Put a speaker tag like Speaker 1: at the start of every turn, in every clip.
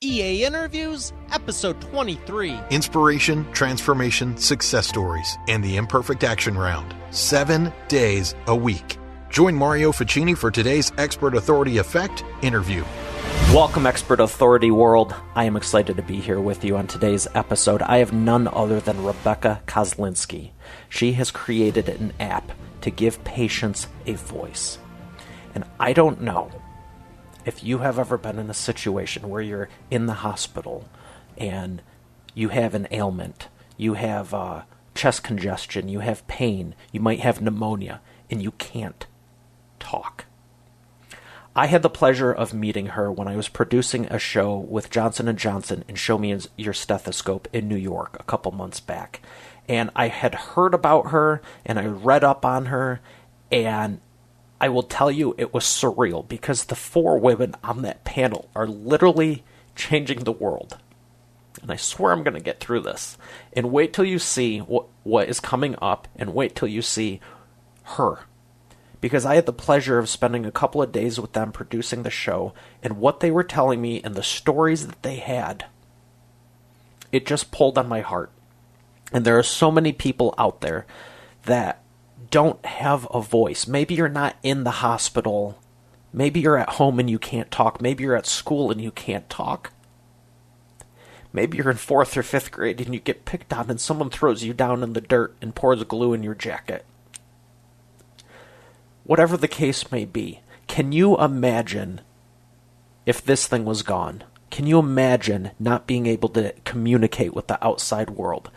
Speaker 1: EA Interviews, Episode 23.
Speaker 2: Inspiration, transformation, success stories, and the Imperfect Action Round. 7 days a week. Join Mario Ficini for today's Expert Authority Effect interview.
Speaker 3: Welcome, Expert Authority world. I am excited to be here with you on today's episode. I have none other than Rebecca Koszalinski. She has created an app to give patients a voice. And I don't know if you have ever been in a situation where you're in the hospital and you have an ailment, you have chest congestion, you have pain, you might have pneumonia, and you can't talk. I had the pleasure of meeting her when I was producing a show with Johnson & Johnson and Show Me Your Stethoscope in New York a couple months back. And I had heard about her, and I read up on her, and I will tell you it was surreal because the 4 women on that panel are literally changing the world. And I swear I'm going to get through this. And wait till you see what is coming up, and wait till you see her. Because I had the pleasure of spending a couple of days with them producing the show, and what they were telling me and the stories that they had, it just pulled on my heart. And there are so many people out there that don't have a voice. Maybe you're not in the hospital. Maybe you're at home and you can't talk. Maybe you're at school and you can't talk. Maybe you're in 4th or 5th grade and you get picked on and someone throws you down in the dirt and pours glue in your jacket. Whatever the case may be, can you imagine if this thing was gone? Can you imagine not being able to communicate with the outside world?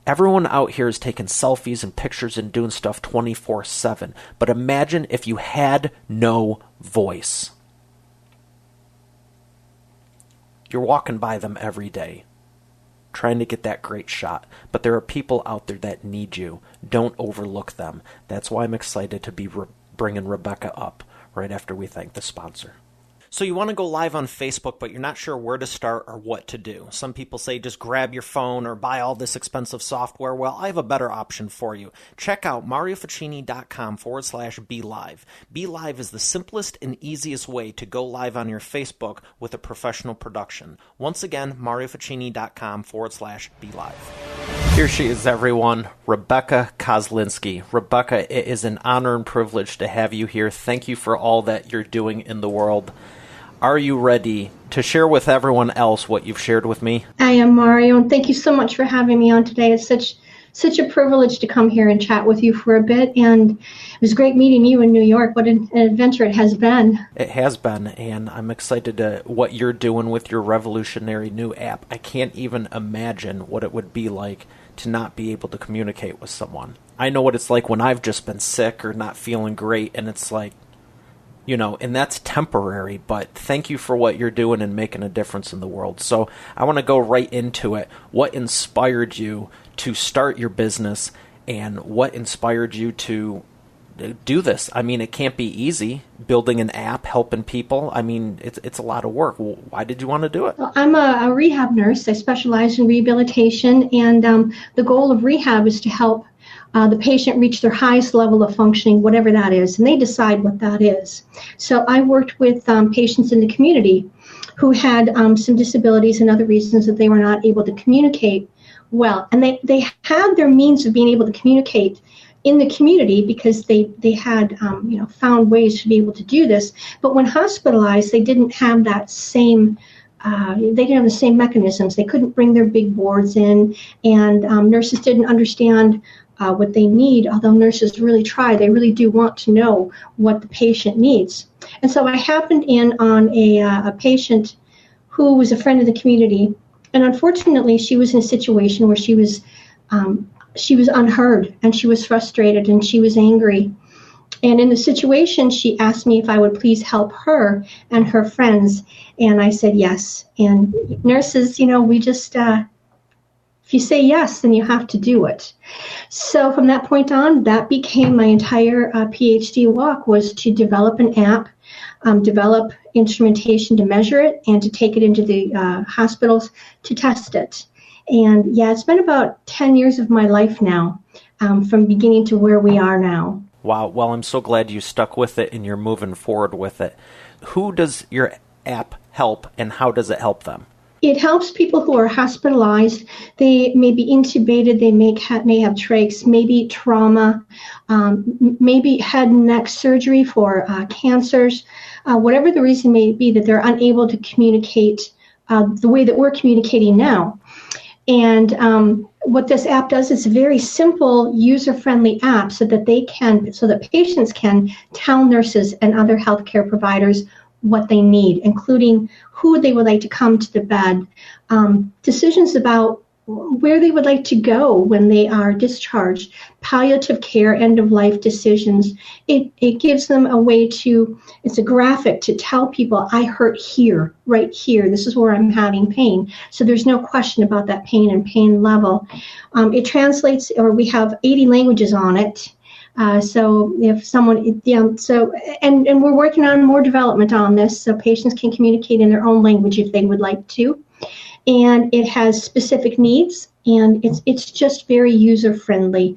Speaker 3: Everyone out here is taking selfies and pictures and doing stuff 24/7. But imagine if you had no voice. You're walking by them every day, trying to get that great shot. But there are people out there that need you. Don't overlook them. That's why I'm excited to be bringing Rebecca up right after we thank the sponsor. So you want to go live on Facebook, but you're not sure where to start or what to do. Some people say just grab your phone or buy all this expensive software. Well, I have a better option for you. Check out marioficini.com/BeLive. BeLive is the simplest and easiest way to go live on your Facebook with a professional production. Once again, marioficini.com/BeLive. Here she is, everyone, Rebecca Koszalinski. Rebecca, it is an honor and privilege to have you here. Thank you for all that you're doing in the world. Are you ready to share with everyone else what you've shared with me?
Speaker 4: I am, Mario, and thank you so much for having me on today. It's such a privilege to come here and chat with you for a bit, and it was great meeting you in New York. What an adventure it has been.
Speaker 3: It has been, and I'm excited to what you're doing with your revolutionary new app. I can't even imagine what it would be like to not be able to communicate with someone. I know what it's like when I've just been sick or not feeling great, and it's like, you know, and that's temporary, but thank you for what you're doing and making a difference in the world. So I want to go right into it. What inspired you to start your business, and what inspired you to do this? I mean, it can't be easy, building an app, helping people. I mean, it's a lot of work. Why did you want to do it?
Speaker 4: Well, I'm a rehab nurse. I specialize in rehabilitation, and the goal of rehab is to help the patient reach their highest level of functioning, whatever that is, and they decide what that is. So I worked with patients in the community who had some disabilities and other reasons that they were not able to communicate well. And they had their means of being able to communicate in the community because they had found ways to be able to do this. But when hospitalized, they didn't have that same they didn't have the same mechanisms. They couldn't bring their big boards in, and nurses didn't understand what they need, although nurses really try. They really do want to know what the patient needs. And so I happened in on a patient who was a friend of the community, and unfortunately she was in a situation where she was unheard, and she was frustrated, and she was angry. And in the situation, she asked me if I would please help her and her friends, and I said yes. And nurses, we just if you say yes, then you have to do it. So from that point on, that became my entire PhD walk, was to develop an app, develop instrumentation to measure it, and to take it into the hospitals to test it. And yeah, it's been about 10 years of my life now, from beginning to where we are now.
Speaker 3: Wow. Well, I'm so glad you stuck with it and you're moving forward with it. Who does your app help, and how does it help them?
Speaker 4: It helps people who are hospitalized. They may be intubated, they may have trachs, maybe trauma, maybe head and neck surgery for cancers, whatever the reason may be that they're unable to communicate the way that we're communicating now. And what this app does is a very simple, user-friendly app so that patients can tell nurses and other healthcare providers what they need, including who they would like to come to the bed, decisions about where they would like to go when they are discharged, palliative care, end-of-life decisions. It gives them a way it's a graphic to tell people, I hurt here, right here. This is where I'm having pain. So there's no question about that pain and pain level. It translates, or we have 80 languages on it. So if someone, and we're working on more development on this so patients can communicate in their own language if they would like to. And it has specific needs, and it's just very user-friendly.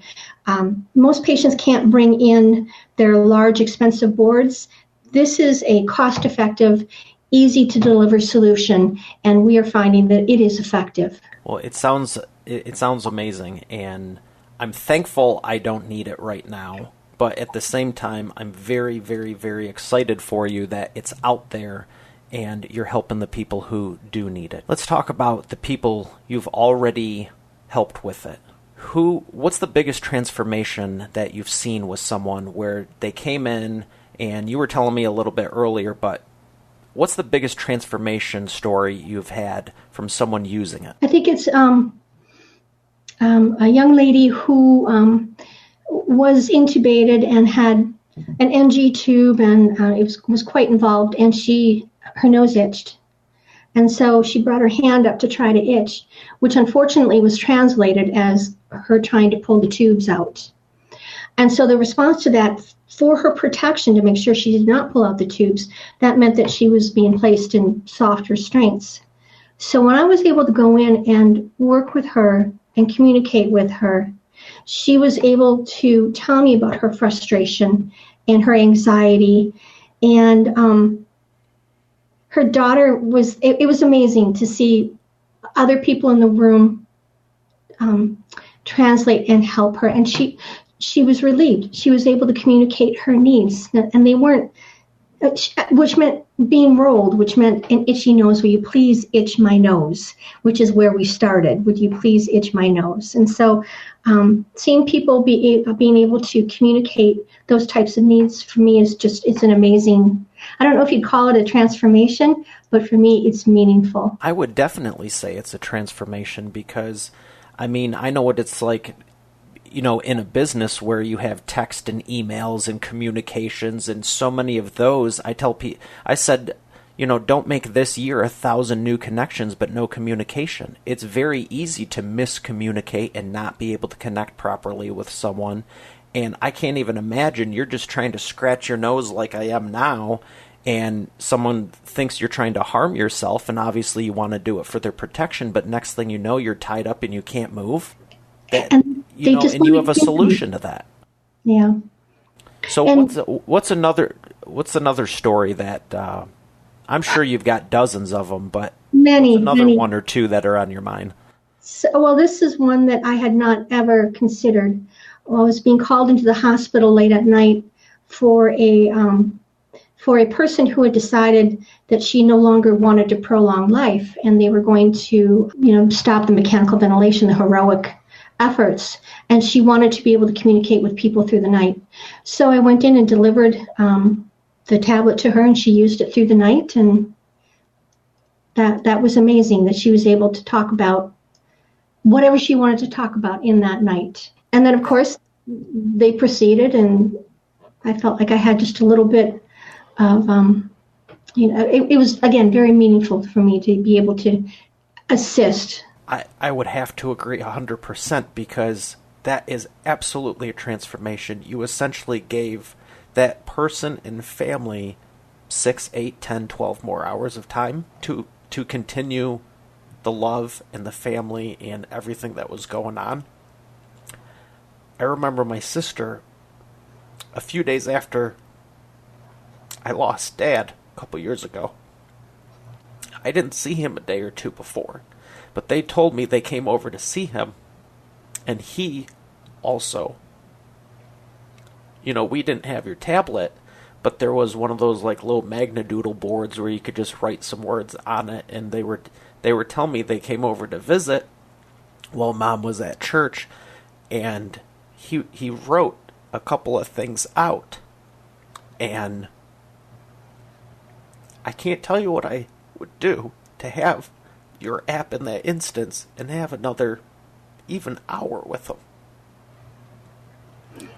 Speaker 4: Most patients can't bring in their large, expensive boards. This is a cost-effective, easy-to-deliver solution, and we are finding that it is effective.
Speaker 3: Well, it sounds amazing, and I'm thankful I don't need it right now, but at the same time, I'm very, very, very excited for you that it's out there and you're helping the people who do need it. Let's talk about the people you've already helped with it. What's the biggest transformation that you've seen with someone where they came in, and you were telling me a little bit earlier, but what's the biggest transformation story you've had from someone using it?
Speaker 4: I think it's a young lady who was intubated and had an NG tube, and it was quite involved, and her nose itched. And so she brought her hand up to try to itch, which unfortunately was translated as her trying to pull the tubes out. And so the response to that, for her protection to make sure she did not pull out the tubes, that meant that she was being placed in soft restraints. So when I was able to go in and work with her and communicate with her, she was able to tell me about her frustration and her anxiety. And her daughter it was amazing to see other people in the room translate and help her. And she was relieved. She was able to communicate her needs, and they weren't, which meant being rolled, which meant an itchy nose. Will you please itch my nose? Which is where we started. Would you please itch my nose? And so seeing people being able to communicate those types of needs for me is it's an amazing, I don't know if you'd call it a transformation, but for me it's meaningful.
Speaker 3: I would definitely say it's a transformation because, I know what it's like, in a business where you have text and emails and communications and so many of those. I said, don't make this year 1,000 new connections but no communication. It's very easy to miscommunicate and not be able to connect properly with someone. And I can't even imagine you're just trying to scratch your nose like I am now, and someone thinks you're trying to harm yourself, and obviously you want to do it for their protection, but next thing you know, you're tied up and you can't move. And you have a solution to that.
Speaker 4: Yeah.
Speaker 3: So what's another story that I'm sure you've got dozens of them, but
Speaker 4: many
Speaker 3: one or two that are on your mind?
Speaker 4: So, this is one that I had not ever considered. I was being called into the hospital late at night for a person who had decided that she no longer wanted to prolong life, and they were going to, stop the mechanical ventilation, the heroic efforts, and she wanted to be able to communicate with people through the night. So I went in and delivered the tablet to her, and she used it through the night, and that was amazing that she was able to talk about whatever she wanted to talk about in that night. And then, of course, they proceeded, and I felt like I had just a little bit of, it was, again, very meaningful for me to be able to assist.
Speaker 3: I would have to agree 100% because that is absolutely a transformation. You essentially gave that person and family 6, 8, 10, 12 more hours of time to continue the love and the family and everything that was going on. I remember my sister, a few days after I lost Dad a couple years ago, I didn't see him a day or two before, but they told me they came over to see him, and he also, we didn't have your tablet, but there was one of those like little Magnadoodle boards where you could just write some words on it, and they were telling me they came over to visit while Mom was at church, and he wrote a couple of things out, and I can't tell you what I would do to have your app in that instance and have another even hour with them.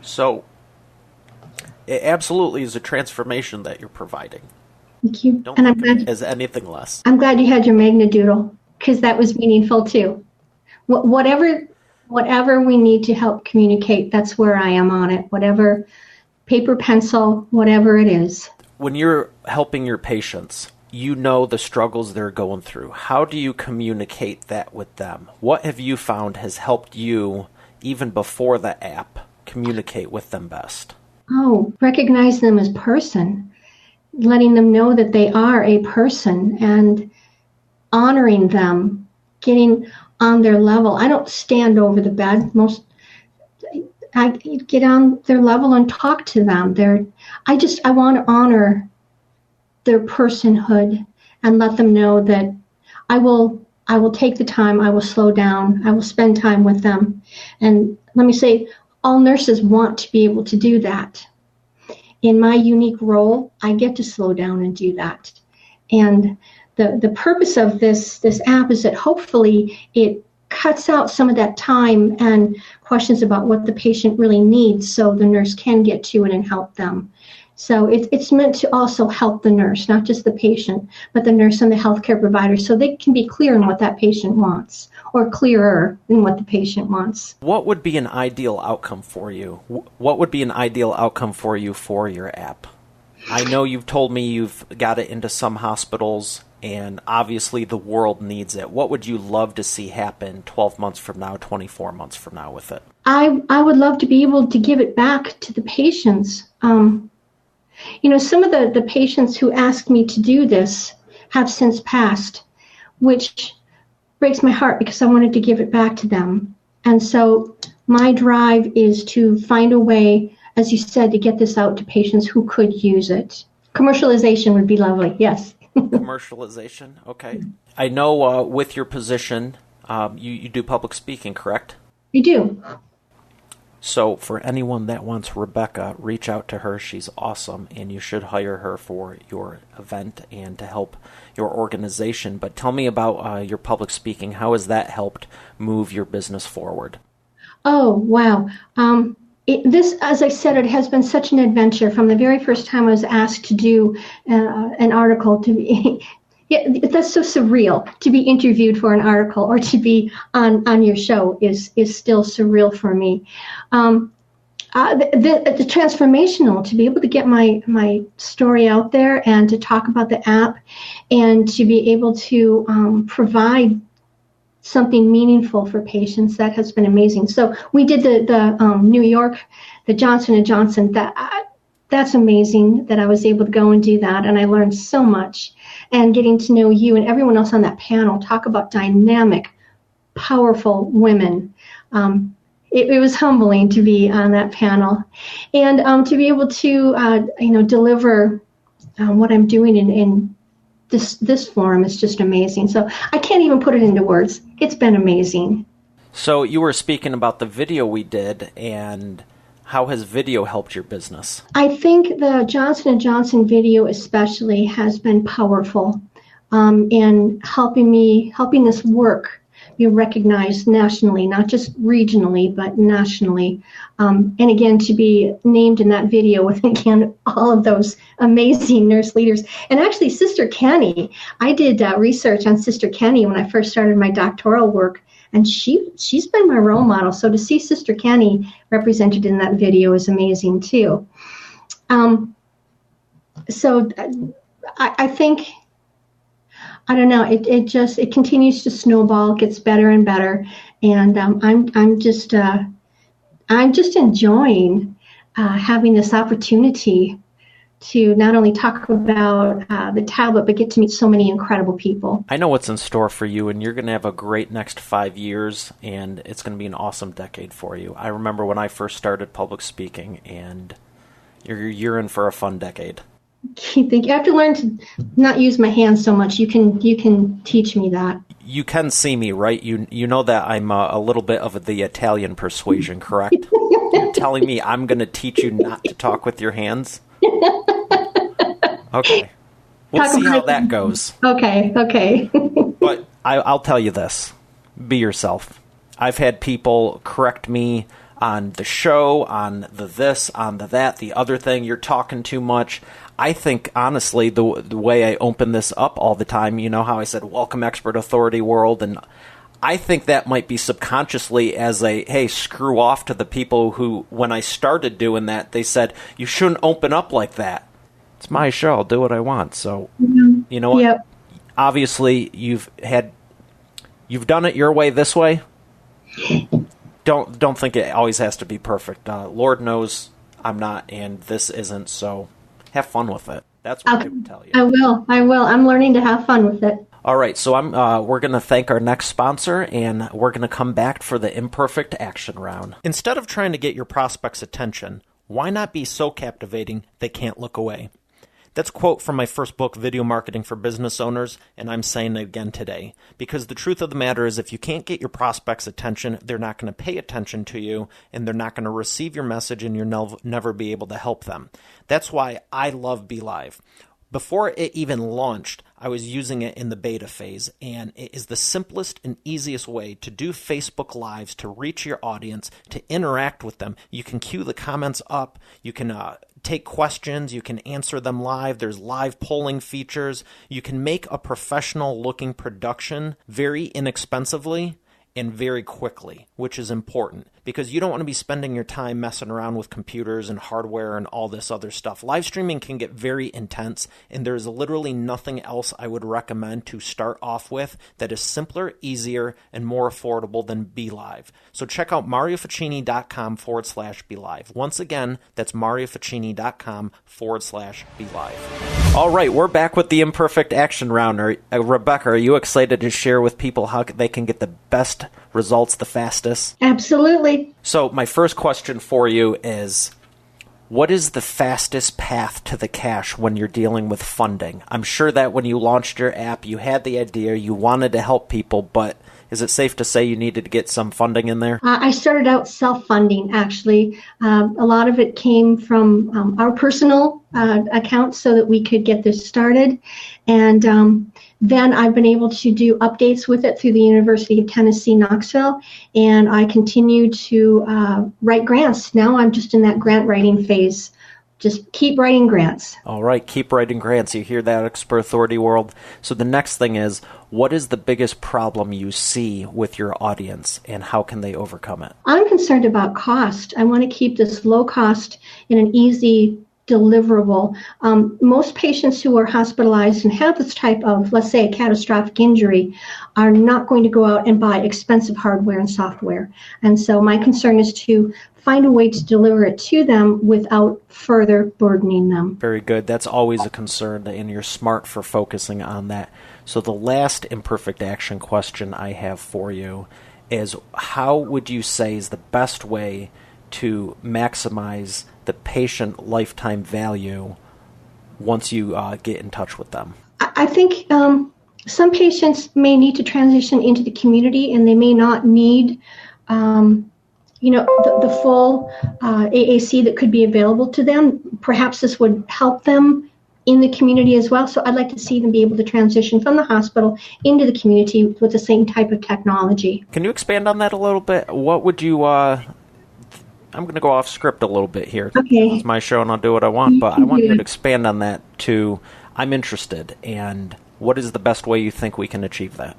Speaker 3: So it absolutely is a transformation that you're providing.
Speaker 4: Thank you.
Speaker 3: Don't
Speaker 4: And
Speaker 3: look at it as anything less.
Speaker 4: I'm glad you had your Magnadoodle, because that was meaningful too. Whatever we need to help communicate, that's where I am on it. Whatever, paper, pencil, whatever it is.
Speaker 3: When you're helping your patients, you know the struggles they're going through. How do you communicate that with them? What have you found has helped you, even before the app, communicate with them best?
Speaker 4: Oh, recognize them as person, letting them know that they are a person, and honoring them, getting on their level. I don't stand over the bed. I get on their level and talk to them. I want to honor their personhood and let them know that I will take the time, I will slow down, I will spend time with them. And let me say, all nurses want to be able to do that. In my unique role, I get to slow down and do that. And the purpose of this app is that hopefully it cuts out some of that time and questions about what the patient really needs, so the nurse can get to it and help them. So it's meant to also help the nurse, not just the patient, but the nurse and the healthcare provider, so they can be clear in what that patient wants, or clearer in what the patient wants.
Speaker 3: What would be an ideal outcome for you? What would be an ideal outcome for you for your app? I know you've told me you've got it into some hospitals, and obviously the world needs it. What would you love to see happen 12 months from now, 24 months from now with it?
Speaker 4: I would love to be able to give it back to the patients. Some of the patients who asked me to do this have since passed, which breaks my heart because I wanted to give it back to them. And so my drive is to find a way, as you said, to get this out to patients who could use it. Commercialization would be lovely, yes.
Speaker 3: Commercialization, okay. I know with your position, you do public speaking, correct?
Speaker 4: You do.
Speaker 3: So for anyone that wants Rebecca, reach out to her. She's awesome, and you should hire her for your event and to help your organization. But tell me about your public speaking. How has that helped move your business forward? Oh, wow.
Speaker 4: This, as I said, it has been such an adventure from the very first time I was asked to do an article. That's so surreal. To be interviewed for an article or to be on your show is still surreal for me. The transformational, to be able to get my story out there and to talk about the app and to be able to provide something meaningful for patients, that has been amazing. So we did the New York, the Johnson & Johnson. That's amazing that I was able to go and do that, and I learned so much. And getting to know you and everyone else on that panel, talk about dynamic, powerful women. It was humbling to be on that panel, and to be able to deliver what I'm doing in this forum is just amazing. So I can't even put it into words. It's been amazing.
Speaker 3: So you were speaking about the video we did, and how has video helped your business?
Speaker 4: I think the Johnson & Johnson video especially has been powerful in helping this work be recognized nationally, not just regionally, but nationally. And again, to be named in that video with, again, all of those amazing nurse leaders. And actually, Sister Kenny, I did research on Sister Kenny when I first started my doctoral work, and she's been my role model. So to see Sister Kenny represented in that video is amazing too. So I think, I don't know, it continues to snowball, gets better and better, and I'm just enjoying having this opportunity to not only talk about the tablet, but get to meet so many incredible people.
Speaker 3: I know what's in store for you, and you're going to have a great next 5 years, and it's going to be an awesome decade for you. I remember when I first started public speaking, and you're in for a fun decade.
Speaker 4: You have to learn to not use my hands so much. You can teach me that.
Speaker 3: You can see me, right? You know that I'm a little bit of the Italian persuasion, correct? You're telling me I'm going to teach you not to talk with your hands? Okay. We'll see how that goes.
Speaker 4: Okay.
Speaker 3: But I'll tell you this. Be yourself. I've had people correct me on the show, on the this, on the that, the other thing. You're talking too much. I think, honestly, the way I open this up all the time, you know how I said, welcome expert authority world, and I think that might be subconsciously as a, hey, screw off to the people who, when I started doing that, they said, you shouldn't open up like that. It's my show. I'll do what I want. So, You know what?
Speaker 4: Yep.
Speaker 3: Obviously, you've done it your way this way. Don't think it always has to be perfect. Lord knows I'm not, and this isn't, so have fun with it. That's what I would tell you.
Speaker 4: I will. I'm learning to have fun with it.
Speaker 3: All right, so we're going to thank our next sponsor, and we're going to come back for the imperfect action round.
Speaker 1: Instead of trying to get your prospects' attention, why not be so captivating they can't look away? That's a quote from my first book, Video Marketing for Business Owners, and I'm saying it again today. Because the truth of the matter is, if you can't get your prospects' attention, they're not going to pay attention to you, and they're not going to receive your message, and you'll never be able to help them. That's why I love BeLive. Before it even launched, I was using it in the beta phase, and it is the simplest and easiest way to do Facebook Lives, to reach your audience, to interact with them. You can queue the comments up, you can take questions, you can answer them live, there's live polling features, you can make a professional looking production very inexpensively and very quickly, which is important because you don't want to be spending your time messing around with computers and hardware and all this other stuff. Live streaming can get very intense, and there's literally nothing else I would recommend to start off with that is simpler, easier, and more affordable than BeLive. So check out marioficini.com/BeLive. Once again, that's marioficini.com/BeLive. All right, we're back with the imperfect action round. Rebecca, are you excited to share with people how they can get the best results the fastest?
Speaker 4: Absolutely.
Speaker 3: So my first question for you is, what is the fastest path to the cash when you're dealing with funding? I'm sure that when you launched your app, you had the idea, you wanted to help people, but is it safe to say you needed to get some funding in there?
Speaker 4: I started out self-funding, actually. A lot of it came from our personal accounts so that we could get this started. And then I've been able to do updates with it through the University of Tennessee, Knoxville, and I continue to write grants. Now I'm just in that grant writing phase. Just keep writing grants.
Speaker 3: All right, keep writing grants. You hear that, expert authority world? So the next thing is, what is the biggest problem you see with your audience, and how can they overcome it?
Speaker 4: I'm concerned about cost. I want to keep this low cost in an easy deliverable. Most patients who are hospitalized and have this type of, let's say, a catastrophic injury are not going to go out and buy expensive hardware and software. And so my concern is to find a way to deliver it to them without further burdening them.
Speaker 3: Very good. That's always a concern, and you're smart for focusing on that. So the last imperfect action question I have for you is, how would you say is the best way to maximize the patient lifetime value once you get in touch with them?
Speaker 4: I think some patients may need to transition into the community, and they may not need the full AAC that could be available to them. Perhaps this would help them in the community as well. So I'd like to see them be able to transition from the hospital into the community with the same type of technology.
Speaker 3: Can you expand on that a little bit? What would you... I'm going to go off script a little bit here.
Speaker 4: Okay.
Speaker 3: It's my show and I'll do what I want, but I want you to expand on that to, I'm interested, and what is the best way you think we can achieve that?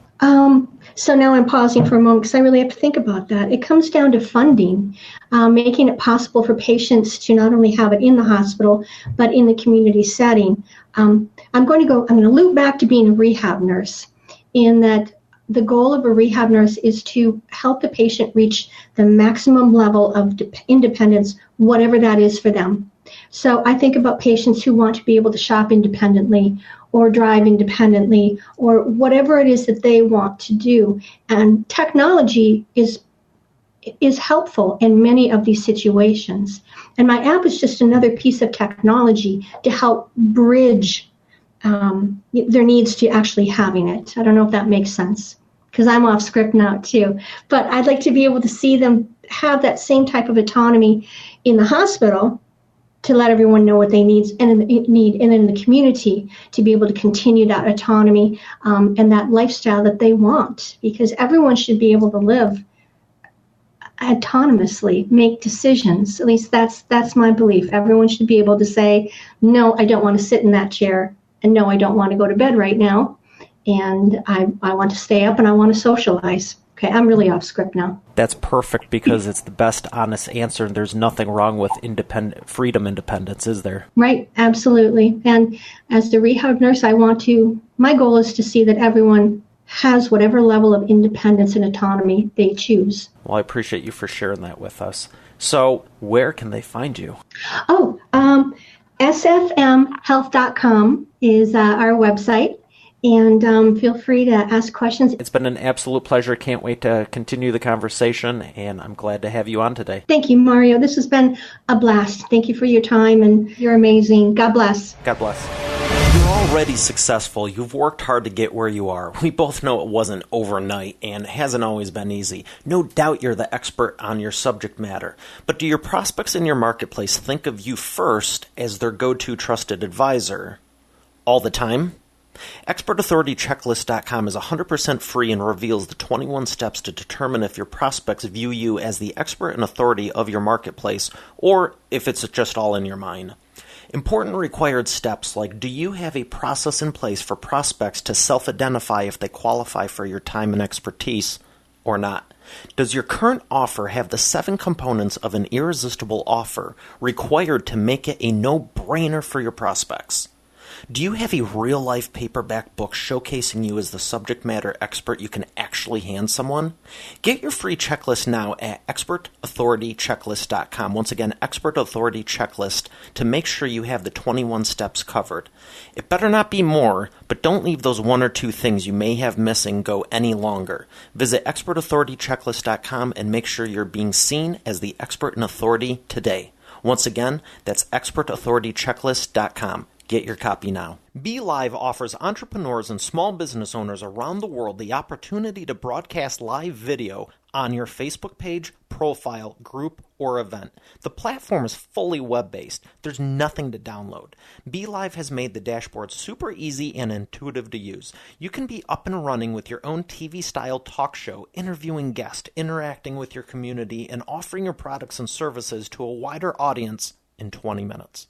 Speaker 4: So now I'm pausing for a moment because I really have to think about that. It comes down to funding, making it possible for patients to not only have it in the hospital, but in the community setting. I'm going to loop back to being a rehab nurse, in that the goal of a rehab nurse is to help the patient reach the maximum level of independence, whatever that is for them. So I think about patients who want to be able to shop independently or drive independently or whatever it is that they want to do. And technology is helpful in many of these situations. And my app is just another piece of technology to help bridge their needs to actually having it. I don't know if that makes sense, because I'm off script now too. But I'd like to be able to see them have that same type of autonomy in the hospital to let everyone know what they need, and in the community to be able to continue that autonomy and that lifestyle that they want, because everyone should be able to live autonomously, make decisions. At least that's my belief. Everyone should be able to say, no, I don't want to sit in that chair, and no, I don't want to go to bed right now, and I want to stay up and I want to socialize. Okay, I'm really off script now.
Speaker 3: That's perfect, because it's the best honest answer, and there's nothing wrong with independence, is there?
Speaker 4: Right, absolutely. And as the rehab nurse, my goal is to see that everyone has whatever level of independence and autonomy they choose.
Speaker 3: Well, I appreciate you for sharing that with us. So where can they find you?
Speaker 4: SFMhealth.com is our website, and feel free to ask questions.
Speaker 3: It's been an absolute pleasure. Can't wait to continue the conversation, and I'm glad to have you on today.
Speaker 4: Thank you, Mario. This has been a blast. Thank you for your time, and you're amazing. God bless.
Speaker 3: God bless. You're already successful. You've worked hard to get where you are. We both know it wasn't overnight and hasn't always been easy. No doubt you're the expert on your subject matter. But do your prospects in your marketplace think of you first as their go-to trusted advisor all the time? ExpertAuthorityChecklist.com is 100% free and reveals the 21 steps to determine if your prospects view you as the expert and authority of your marketplace, or if it's just all in your mind. Important required steps like, do you have a process in place for prospects to self-identify if they qualify for your time and expertise or not? Does your current offer have the 7 components of an irresistible offer required to make it a no-brainer for your prospects? Do you have a real-life paperback book showcasing you as the subject matter expert you can actually hand someone? Get your free checklist now at ExpertAuthorityChecklist.com. Once again, Expert Authority Checklist, to make sure you have the 21 steps covered. It better not be more, but don't leave those 1 or 2 things you may have missing go any longer. Visit ExpertAuthorityChecklist.com and make sure you're being seen as the expert and authority today. Once again, that's ExpertAuthorityChecklist.com. Get your copy now. BeLive offers entrepreneurs and small business owners around the world the opportunity to broadcast live video on your Facebook page, profile, group, or event. The platform is fully web-based. There's nothing to download. BeLive has made the dashboard super easy and intuitive to use. You can be up and running with your own TV-style talk show, interviewing guests, interacting with your community, and offering your products and services to a wider audience in 20 minutes.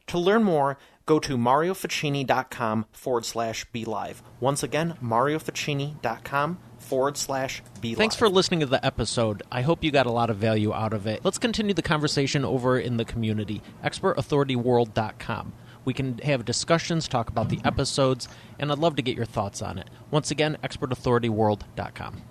Speaker 3: To learn more, go to MarioFacchini.com/BeLive. Once again, MarioFacchini.com/BeLive. Thanks for listening to the episode. I hope you got a lot of value out of it. Let's continue the conversation over in the community, ExpertAuthorityWorld.com. We can have discussions, talk about the episodes, and I'd love to get your thoughts on it. Once again, ExpertAuthorityWorld.com.